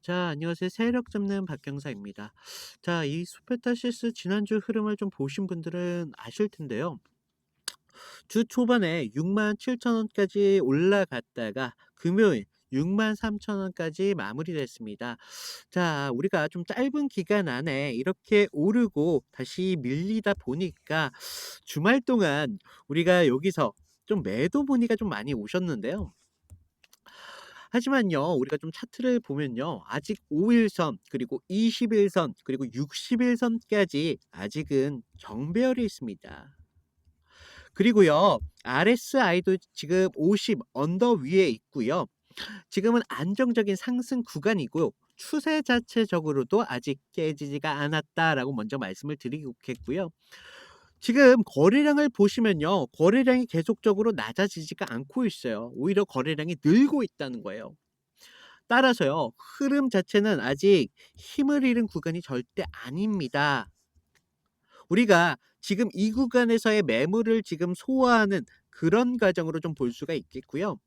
자, 안녕하세요. 세력 잡는 박경사입니다. 자, 이 스페타시스 지난주 흐름을 좀 보신 분들은 아실 텐데요. 주 초반에 67,000원까지 올라갔다가 금요일 63,000원까지 마무리됐습니다. 자, 우리가 좀 짧은 기간 안에 이렇게 오르고 다시 밀리다 보니까 주말 동안 우리가 여기서 좀 매도 문의가 좀 많이 오셨는데요. 하지만요, 우리가 좀 차트를 보면요, 아직 5일선, 그리고 20일선, 그리고 60일선까지 아직은 정배열이 있습니다. 그리고요, RSI도 지금 50 언더 위에 있고요. 지금은 안정적인 상승 구간이고 추세 자체적으로도 아직 깨지지가 않았다라고 먼저 말씀을 드리겠고요. 지금 거래량을 보시면요, 거래량이 계속적으로 낮아지지가 않고 있어요. 오히려 거래량이 늘고 있다는 거예요. 따라서요, 흐름 자체는 아직 힘을 잃은 구간이 절대 아닙니다. 우리가 지금 이 구간에서의 매물을 지금 소화하는 그런 과정으로 좀 볼 수가 있겠고요.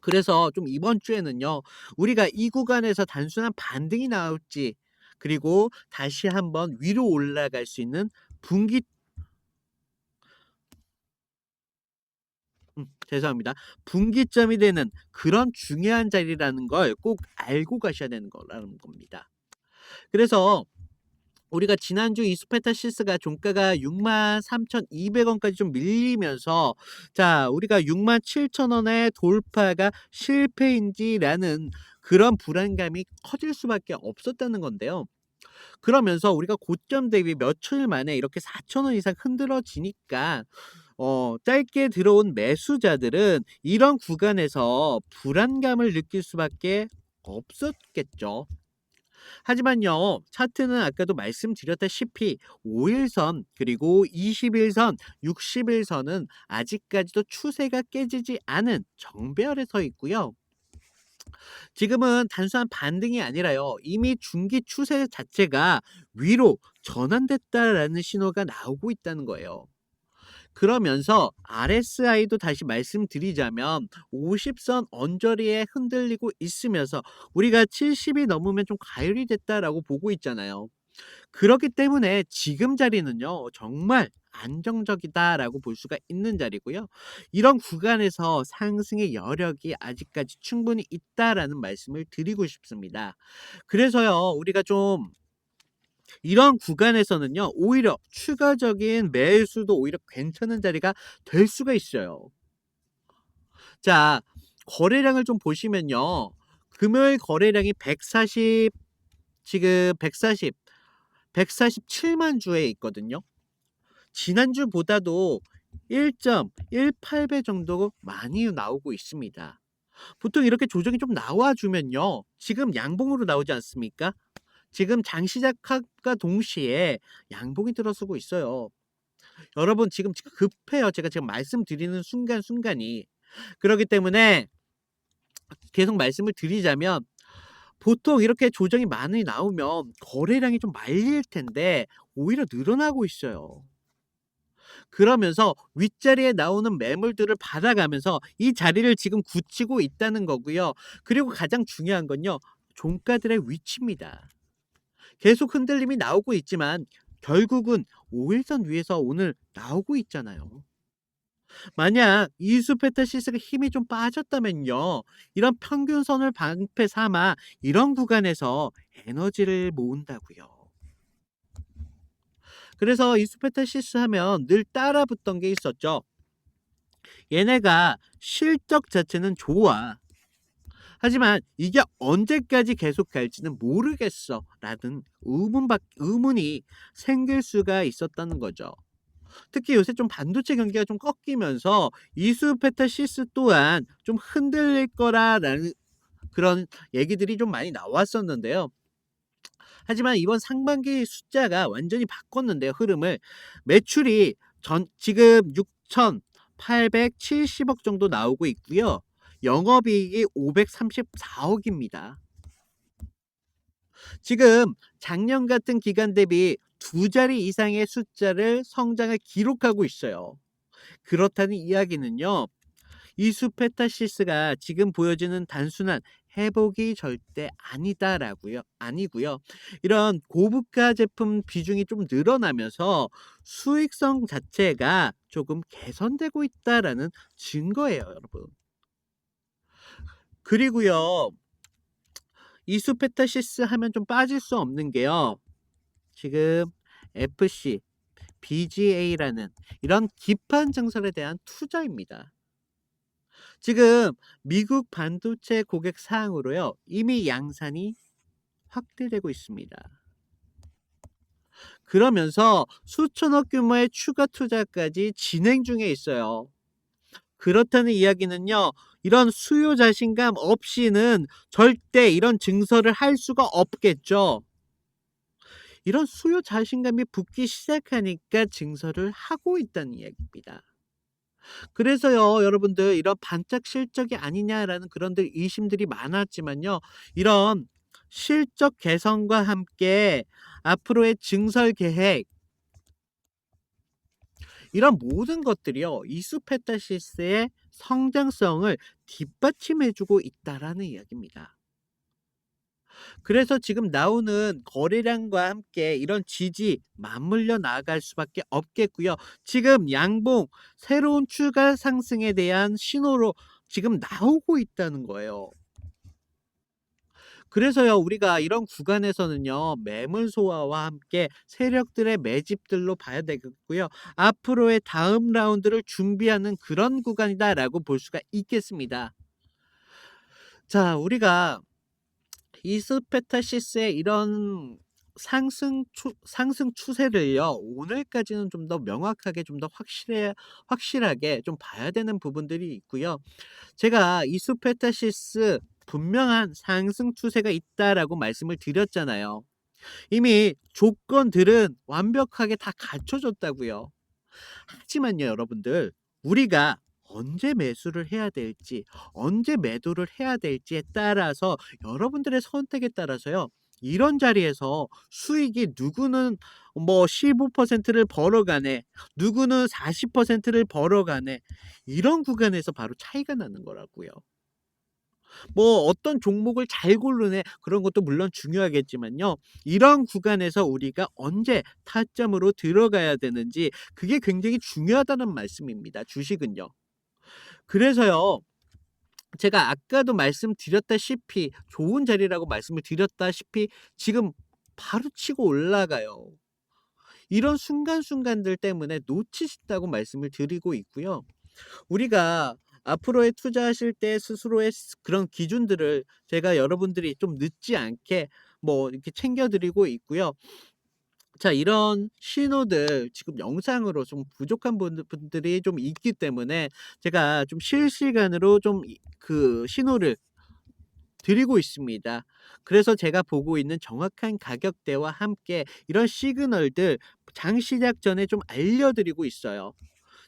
그래서 좀 이번 주에는요, 우리가 이 구간에서 단순한 반등이 나올지, 그리고 다시 한번 위로 올라갈 수 있는 분기 죄송합니다. 분기점이 되는 그런 중요한 자리라는 걸 꼭 알고 가셔야 되는 거라는 겁니다. 그래서 우리가 지난주 이스페타시스가 종가가 63,200원까지 좀 밀리면서 자, 우리가 67,000원의 돌파가 실패인지라는 그런 불안감이 커질 수밖에 없었다는 건데요. 그러면서 우리가 고점 대비 몇 초일 만에 이렇게 4,000원 이상 흔들어지니까 짧게 들어온 매수자들은 이런 구간에서 불안감을 느낄 수밖에 없었겠죠. 하지만요, 차트는 아까도 말씀드렸다시피 5일선, 그리고 21선, 60일선은 아직까지도 추세가 깨지지 않은 정배열에 서 있고요. 지금은 단순한 반등이 아니라요, 이미 중기 추세 자체가 위로 전환됐다라는 신호가 나오고 있다는 거예요. 그러면서 RSI도 다시 말씀드리자면 50선 언저리에 흔들리고 있으면서 우리가 70이 넘으면 좀 과열이 됐다라고 보고 있잖아요. 그렇기 때문에 지금 자리는요, 정말 안정적이다라고 볼 수가 있는 자리고요. 이런 구간에서 상승의 여력이 아직까지 충분히 있다라는 말씀을 드리고 싶습니다. 그래서요, 우리가 좀 이런 구간에서는요, 오히려 추가적인 매수도 오히려 괜찮은 자리가 될 수가 있어요. 자, 거래량을 좀 보시면요, 금요일 거래량이 140, 지금 147만 주에 있거든요. 지난주보다도 1.18배 정도 많이 나오고 있습니다. 보통 이렇게 조정이 좀 나와주면요, 지금 양봉으로 나오지 않습니까? 지금 장 시작과 동시에 양봉이 들어서고 있어요. 여러분, 지금 급해요. 제가 지금 말씀드리는 순간순간이. 그렇기 때문에 계속 말씀을 드리자면, 보통 이렇게 조정이 많이 나오면 거래량이 좀 말릴 텐데 오히려 늘어나고 있어요. 그러면서 윗자리에 나오는 매물들을 받아가면서 이 자리를 지금 굳히고 있다는 거고요. 그리고 가장 중요한 건요, 종가들의 위치입니다. 계속 흔들림이 나오고 있지만 결국은 5일선 위에서 오늘 나오고 있잖아요. 만약 이수페타시스가 힘이 좀 빠졌다면요, 이런 평균선을 방패 삼아 이런 구간에서 에너지를 모은다고요. 그래서 이수페타시스 하면 늘 따라붙던 게 있었죠. 얘네가 실적 자체는 좋아. 하지만 이게 언제까지 계속 갈지는 모르겠어. 라는 의문이 생길 수가 있었다는 거죠. 특히 요새 좀 반도체 경기가 좀 꺾이면서 이수페타시스 또한 좀 흔들릴 거라라는 그런 얘기들이 좀 많이 나왔었는데요. 하지만 이번 상반기 숫자가 완전히 바꿨는데요, 흐름을. 매출이 지금 6,870억 정도 나오고 있고요. 영업이익이 534억입니다. 지금 작년 같은 기간 대비 두 자리 이상의 숫자를 성장을 기록하고 있어요. 그렇다는 이야기는요, 이수페타시스가 지금 보여지는 단순한 회복이 절대 아니다라고요. 아니고요. 이런 고부가 제품 비중이 좀 늘어나면서 수익성 자체가 조금 개선되고 있다라는 증거예요, 여러분. 그리고요. 이수페타시스 하면 좀 빠질 수 없는 게요. 지금 FC, BGA라는 이런 기판 증설에 대한 투자입니다. 지금 미국 반도체 고객 사항으로요. 이미 양산이 확대되고 있습니다. 그러면서 수천억 규모의 추가 투자까지 진행 중에 있어요. 그렇다는 이야기는요. 이런 수요 자신감 없이는 절대 이런 증설을 할 수가 없겠죠. 이런 수요 자신감이 붙기 시작하니까 증설을 하고 있다는 이야기입니다. 그래서요, 여러분들 이런 반짝 실적이 아니냐라는 그런들 의심들이 많았지만요. 이런 실적 개선과 함께 앞으로의 증설 계획 이런 모든 것들이요. 이수페타시스의 성장성을 뒷받침해 주고 있다라는 이야기입니다. 그래서 지금 나오는 거래량과 함께 이런 지지 맞물려 나아갈 수밖에 없겠고요. 지금 양봉 새로운 추가 상승에 대한 신호로 지금 나오고 있다는 거예요. 그래서요, 우리가 이런 구간에서는요, 매물 소화와 함께 세력들의 매집들로 봐야 되겠고요. 앞으로의 다음 라운드를 준비하는 그런 구간이다라고 볼 수가 있겠습니다. 자, 우리가 이스페타시스의 이런 상승 추세를요. 오늘까지는 좀 더 명확하게 좀 더 확실하게 좀 봐야 되는 부분들이 있고요. 제가 이스페타시스 분명한 상승 추세가 있다라고 말씀을 드렸잖아요. 이미 조건들은 완벽하게 다 갖춰졌다고요. 하지만요, 여러분들, 우리가 언제 매수를 해야 될지, 언제 매도를 해야 될지에 따라서 여러분들의 선택에 따라서요. 이런 자리에서 수익이 누구는 뭐 15%를 벌어가네, 누구는 40%를 벌어가네, 이런 구간에서 바로 차이가 나는 거라고요. 뭐 어떤 종목을 잘 고르네 그런 것도 물론 중요하겠지만요. 이런 구간에서 우리가 언제 타점으로 들어가야 되는지 그게 굉장히 중요하다는 말씀입니다. 주식은요. 그래서요. 제가 아까도 말씀드렸다시피 좋은 자리라고 말씀을 드렸다시피 지금 바로 치고 올라가요. 이런 순간순간들 때문에 놓치신다고 말씀을 드리고 있고요. 우리가 앞으로의 투자하실 때 스스로의 그런 기준들을 제가 여러분들이 좀 늦지 않게 뭐 이렇게 챙겨 드리고 있고요. 자, 이런 신호들 지금 영상으로 좀 부족한 분들이 좀 있기 때문에 제가 좀 실시간으로 좀 그 신호를 드리고 있습니다. 그래서 제가 보고 있는 정확한 가격대와 함께 이런 시그널들 장 시작 전에 좀 알려드리고 있어요.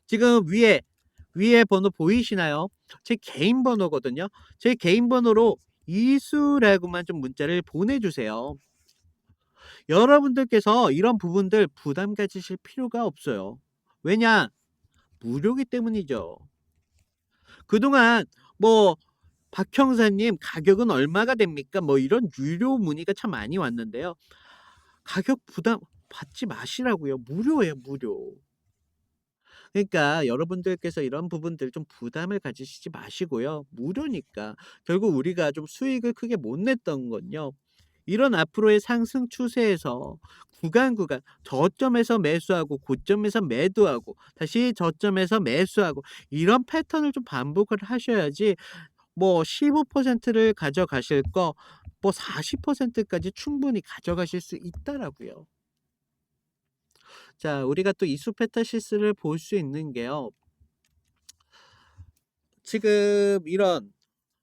지금 위에 번호 보이시나요? 제 개인 번호거든요. 제 개인 번호로 이수라고만 좀 문자를 보내주세요. 여러분들께서 이런 부분들 부담 가지실 필요가 없어요. 왜냐? 무료기 때문이죠. 그동안 뭐 박 형사님 가격은 얼마가 됩니까? 뭐 이런 유료 문의가 참 많이 왔는데요. 가격 부담 받지 마시라고요. 무료예요, 무료. 그러니까 여러분들께서 이런 부분들 좀 부담을 가지시지 마시고요. 무료니까. 결국 우리가 좀 수익을 크게 못 냈던 건요. 이런 앞으로의 상승 추세에서 구간 저점에서 매수하고 고점에서 매도하고 다시 저점에서 매수하고 이런 패턴을 좀 반복을 하셔야지 뭐 15%를 가져가실 거 뭐 40%까지 충분히 가져가실 수 있다라고요. 자, 우리가 또 이수페타시스를 볼 수 있는 게요. 지금 이런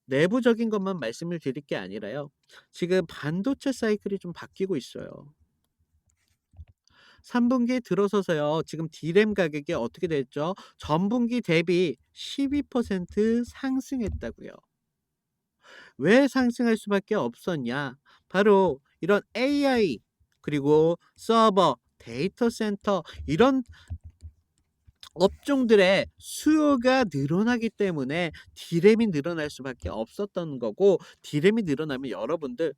내부적인 것만 말씀을 드릴 게 아니라요. 지금 반도체 사이클이 좀 바뀌고 있어요. 3분기에 들어서서요. 지금 D램 가격이 어떻게 됐죠? 전분기 대비 12% 상승했다고요. 왜 상승할 수밖에 없었냐? 바로 이런 AI 그리고 서버, 데이터 센터 이런 업종들의 수요가 늘어나기 때문에 디램이 늘어날 수밖에 없었던 거고, 디램이 늘어나면 여러분들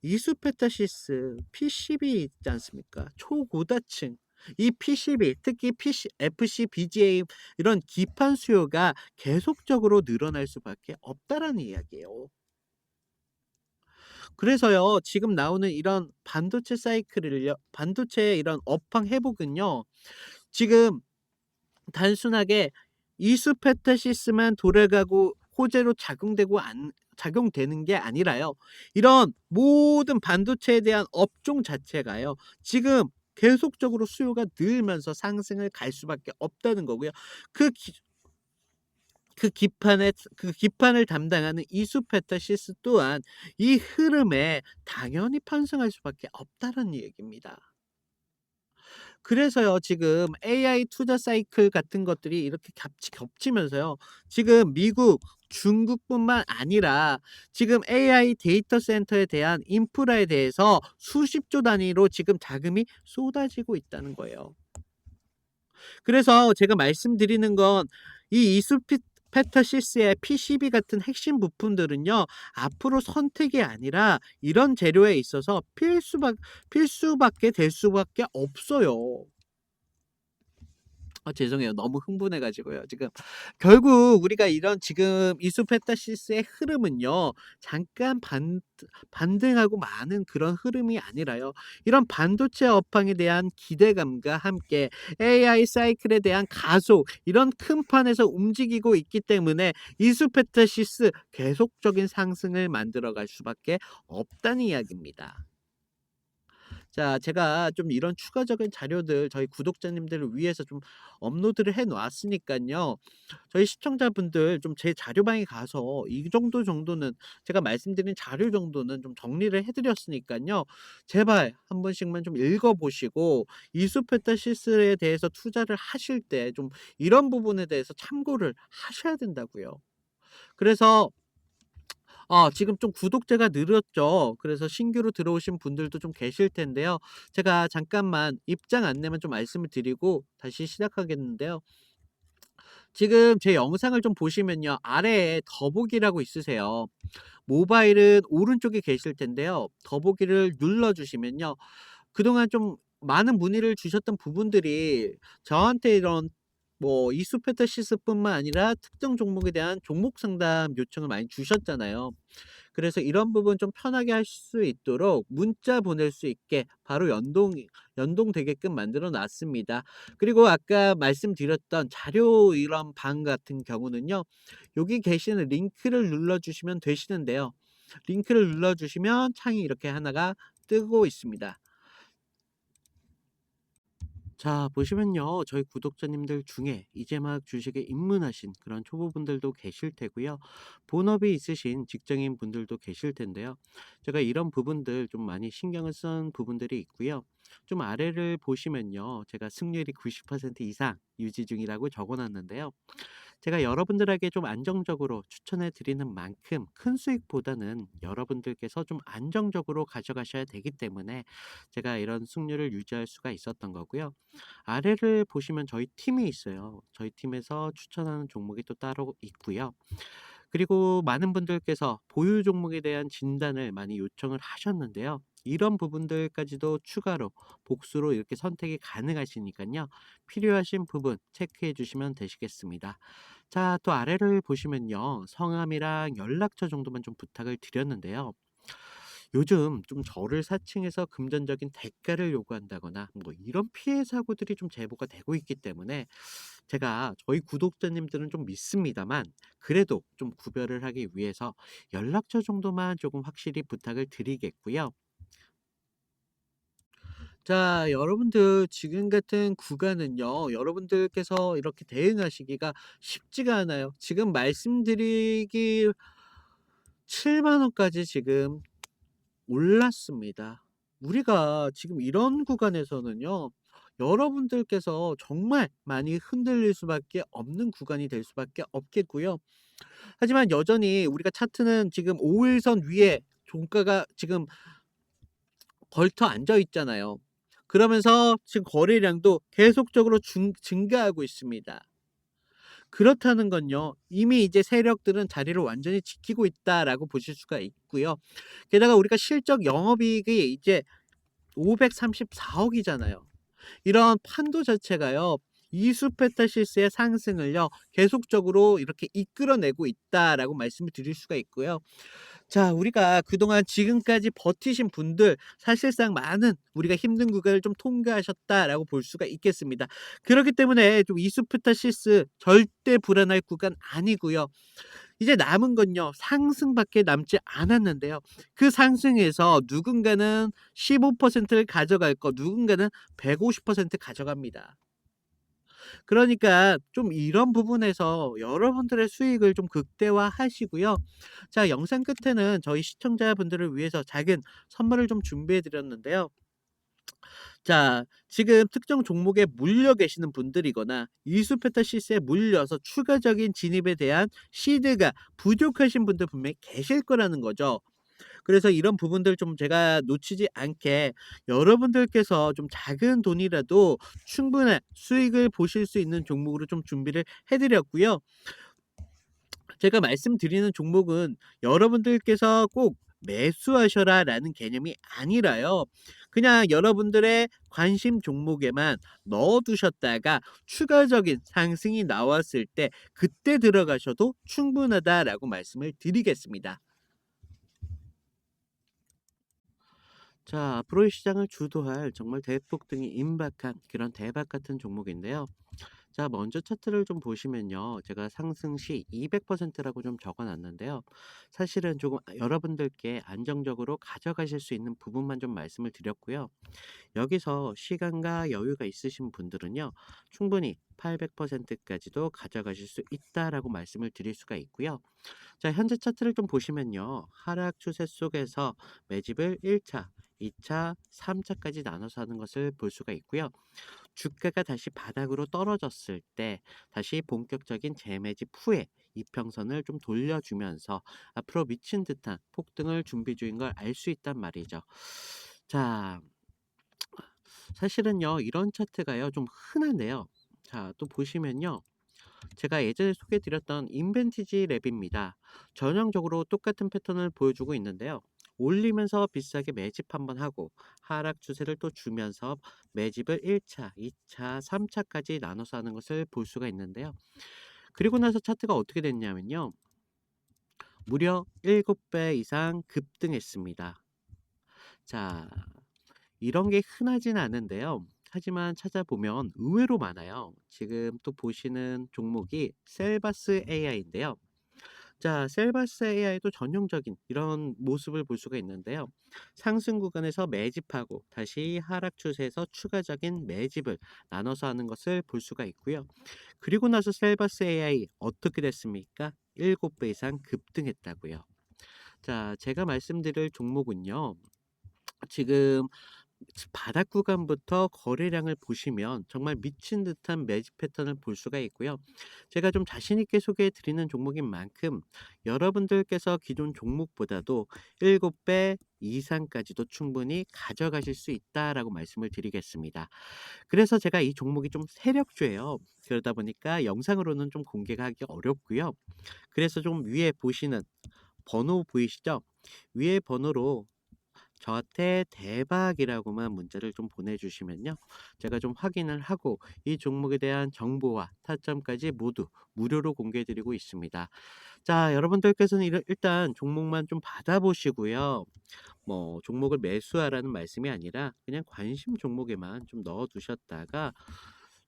이수페타시스 PCB 있지 않습니까? 초고다층. 이 PCB, 특히 FC, BGA 이런 기판 수요가 계속적으로 늘어날 수밖에 없다라는 이야기예요. 그래서요, 지금 나오는 이런 반도체 사이클을요, 반도체의 이런 업황 회복은요, 지금 단순하게 이수페타시스만 돌아가고 호재로 작용되고 안 작용되는 게 아니라요. 이런 모든 반도체에 대한 업종 자체가요. 지금 계속적으로 수요가 늘면서 상승을 갈 수밖에 없다는 거고요. 그 기 그 기판을 담당하는 이수페타시스 또한 이 흐름에 당연히 편승할 수밖에 없다는 얘기입니다. 그래서요, 지금 AI 투자 사이클 같은 것들이 이렇게 겹치면서요, 지금 미국, 중국뿐만 아니라 지금 AI 데이터 센터에 대한 인프라에 대해서 수십조 단위로 지금 자금이 쏟아지고 있다는 거예요. 그래서 제가 말씀드리는 건 이 이수피타시스의 PCB 같은 핵심 부품들은요, 앞으로 선택이 아니라 이런 재료에 있어서 필수밖에 될 수밖에 없어요. 죄송해요. 너무 흥분해 가지고요. 지금 결국 우리가 이런 지금 이수페타시스의 흐름은요, 잠깐 반등하고 마는 그런 흐름이 아니라요. 이런 반도체 업황에 대한 기대감과 함께 AI 사이클에 대한 가속, 이런 큰 판에서 움직이고 있기 때문에 이수페타시스 계속적인 상승을 만들어 갈 수밖에 없다는 이야기입니다. 자, 제가 좀 이런 추가적인 자료들 저희 구독자님들을 위해서 좀 업로드를 해 놓았으니깐요. 저희 시청자분들 좀 제 자료방에 가서 이 정도는 제가 말씀드린 자료 정도는 좀 정리를 해 드렸으니깐요. 제발 한 번씩만 좀 읽어 보시고 이수페타시스에 대해서 투자를 하실 때 좀 이런 부분에 대해서 참고를 하셔야 된다고요. 그래서 지금 좀 구독자가 늘었죠. 그래서 신규로 들어오신 분들도 좀 계실 텐데요. 제가 잠깐만 입장 안내만 좀 말씀을 드리고 다시 시작하겠는데요. 지금 제 영상을 좀 보시면요, 아래에 더보기라고 있으세요. 모바일은 오른쪽에 계실 텐데요. 더보기를 눌러 주시면요, 그동안 좀 많은 문의를 주셨던 부분들이 저한테 이런 뭐 이수페타시스뿐만 아니라 특정 종목에 대한 종목 상담 요청을 많이 주셨잖아요. 그래서 이런 부분 좀 편하게 할 수 있도록 문자 보낼 수 있게 바로 연동되게끔 만들어 놨습니다. 그리고 아까 말씀드렸던 자료 이런 방 같은 경우는요, 여기 계시는 링크를 눌러 주시면 되시는데요. 링크를 눌러 주시면 창이 이렇게 하나가 뜨고 있습니다. 자, 보시면요, 저희 구독자님들 중에 이제 막 주식에 입문하신 그런 초보분들도 계실 테고요. 본업이 있으신 직장인 분들도 계실 텐데요. 제가 이런 부분들 좀 많이 신경을 쓴 부분들이 있고요. 좀 아래를 보시면요, 제가 승률이 90% 이상 유지 중이라고 적어놨는데요. 제가 여러분들에게 좀 안정적으로 추천해 드리는 만큼 큰 수익보다는 여러분들께서 좀 안정적으로 가져가셔야 되기 때문에 제가 이런 승률을 유지할 수가 있었던 거고요. 아래를 보시면 저희 팀이 있어요. 저희 팀에서 추천하는 종목이 또 따로 있고요. 그리고 많은 분들께서 보유 종목에 대한 진단을 많이 요청을 하셨는데요. 이런 부분들까지도 추가로 복수로 이렇게 선택이 가능하시니까요. 필요하신 부분 체크해 주시면 되시겠습니다. 자, 또 아래를 보시면요, 성함이랑 연락처 정도만 좀 부탁을 드렸는데요. 요즘 좀 저를 사칭해서 금전적인 대가를 요구한다거나 뭐 이런 피해 사고들이 좀 제보가 되고 있기 때문에 제가 저희 구독자님들은 좀 믿습니다만, 그래도 좀 구별을 하기 위해서 연락처 정도만 조금 확실히 부탁을 드리겠고요. 자, 여러분들 지금 같은 구간은요, 여러분들께서 이렇게 대응하시기가 쉽지가 않아요. 지금 말씀드리기 7만 원까지 지금 올랐습니다. 우리가 지금 이런 구간에서는요, 여러분들께서 정말 많이 흔들릴 수밖에 없는 구간이 될 수밖에 없겠고요. 하지만 여전히 우리가 차트는 지금 5일선 위에 종가가 지금 걸터 앉아 있잖아요. 그러면서 지금 거래량도 계속적으로 증가하고 있습니다. 그렇다는 건요. 이미 이제 세력들은 자리를 완전히 지키고 있다라고 보실 수가 있고요. 게다가 우리가 실적 영업이익이 이제 534억 이잖아요. 이런 판도 자체가요. 이수페타시스의 상승을요. 계속적으로 이렇게 이끌어내고 있다라고 말씀을 드릴 수가 있고요. 자, 우리가 그동안 지금까지 버티신 분들 사실상 많은 우리가 힘든 구간을 좀 통과하셨다라고 볼 수가 있겠습니다. 그렇기 때문에 좀 이수프타시스 절대 불안할 구간 아니고요. 이제 남은 건요. 상승밖에 남지 않았는데요. 그 상승에서 누군가는 15%를 가져갈 거, 누군가는 150% 가져갑니다. 그러니까 좀 이런 부분에서 여러분들의 수익을 좀 극대화하시고요. 자, 영상 끝에는 저희 시청자분들을 위해서 작은 선물을 좀 준비해 드렸는데요. 자, 지금 특정 종목에 물려 계시는 분들이거나 이수페타시스에 물려서 추가적인 진입에 대한 시드가 부족하신 분들 분명히 계실 거라는 거죠. 그래서 이런 부분들 좀 제가 놓치지 않게 여러분들께서 좀 작은 돈이라도 충분한 수익을 보실 수 있는 종목으로 좀 준비를 해 드렸고요. 제가 말씀드리는 종목은 여러분들께서 꼭 매수하셔라라는 개념이 아니라요. 그냥 여러분들의 관심 종목에만 넣어 두셨다가 추가적인 상승이 나왔을 때 그때 들어가셔도 충분하다라고 말씀을 드리겠습니다. 자, 앞으로의 시장을 주도할 정말 대폭등이 임박한 그런 대박 같은 종목인데요. 자, 먼저 차트를 좀 보시면요. 제가 상승 시 200%라고 좀 적어 놨는데요. 사실은 조금 여러분들께 안정적으로 가져가실 수 있는 부분만 좀 말씀을 드렸고요. 여기서 시간과 여유가 있으신 분들은요. 충분히 800%까지도 가져가실 수 있다라고 말씀을 드릴 수가 있고요. 자, 현재 차트를 좀 보시면요. 하락 추세 속에서 매집을 1차, 2차, 3차까지 나눠서 하는 것을 볼 수가 있고요. 주가가 다시 바닥으로 떨어졌을 때 다시 본격적인 재매집 후에 이평선을 좀 돌려주면서 앞으로 미친 듯한 폭등을 준비 중인 걸 알 수 있단 말이죠. 자, 사실은요, 이런 차트가요, 좀 흔한데요. 자, 또 보시면요. 제가 예전에 소개해드렸던 인벤티지 랩입니다. 전형적으로 똑같은 패턴을 보여주고 있는데요. 올리면서 비싸게 매집 한번 하고 하락 추세를 또 주면서 매집을 1차, 2차, 3차까지 나눠서 하는 것을 볼 수가 있는데요. 그리고 나서 차트가 어떻게 됐냐면요. 무려 7배 이상 급등했습니다. 자, 이런 게 흔하진 않은데요. 하지만 찾아보면 의외로 많아요. 지금 또 보시는 종목이 셀바스 AI인데요. 자, 셀바스 AI도 전형적인 이런 모습을 볼 수가 있는데요. 상승 구간에서 매집하고 다시 하락 추세에서 추가적인 매집을 나눠서 하는 것을 볼 수가 있고요. 그리고 나서 셀바스 AI 어떻게 됐습니까? 7배 이상 급등했다고요. 자, 제가 말씀드릴 종목은요. 지금 바닥 구간부터 거래량을 보시면 정말 미친 듯한 매집 패턴을 볼 수가 있고요. 제가 좀 자신 있게 소개해 드리는 종목인 만큼 여러분들께서 기존 종목보다도 7배 이상까지도 충분히 가져가실 수 있다라고 말씀을 드리겠습니다. 그래서 제가 이 종목이 좀 세력주예요. 그러다 보니까 영상으로는 좀 공개가 하기 어렵고요. 그래서 좀 위에 보시는 번호 보이시죠? 위에 번호로 저한테 대박이라고만 문자를 좀 보내주시면요. 제가 좀 확인을 하고 이 종목에 대한 정보와 타점까지 모두 무료로 공개해드리고 있습니다. 자, 여러분들께서는 일단 종목만 좀 받아보시고요. 뭐 종목을 매수하라는 말씀이 아니라 그냥 관심 종목에만 좀 넣어두셨다가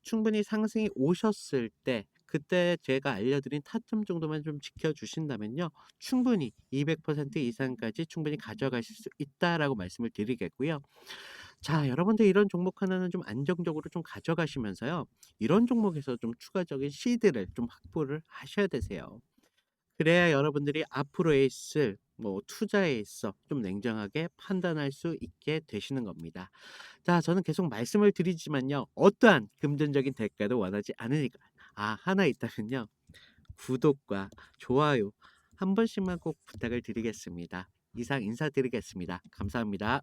충분히 상승이 오셨을 때 그때 제가 알려드린 타점 정도만 좀 지켜주신다면요. 충분히 200% 이상까지 충분히 가져가실 수 있다라고 말씀을 드리겠고요. 자, 여러분들 이런 종목 하나는 좀 안정적으로 좀 가져가시면서요. 이런 종목에서 좀 추가적인 시드를 좀 확보를 하셔야 되세요. 그래야 여러분들이 앞으로에 있을 뭐 투자에 있어 좀 냉정하게 판단할 수 있게 되시는 겁니다. 자, 저는 계속 말씀을 드리지만요. 어떠한 금전적인 대가도 원하지 않으니까. 아, 하나 있다면요. 구독과 좋아요 한 번씩만 꼭 부탁을 드리겠습니다. 이상 인사드리겠습니다. 감사합니다.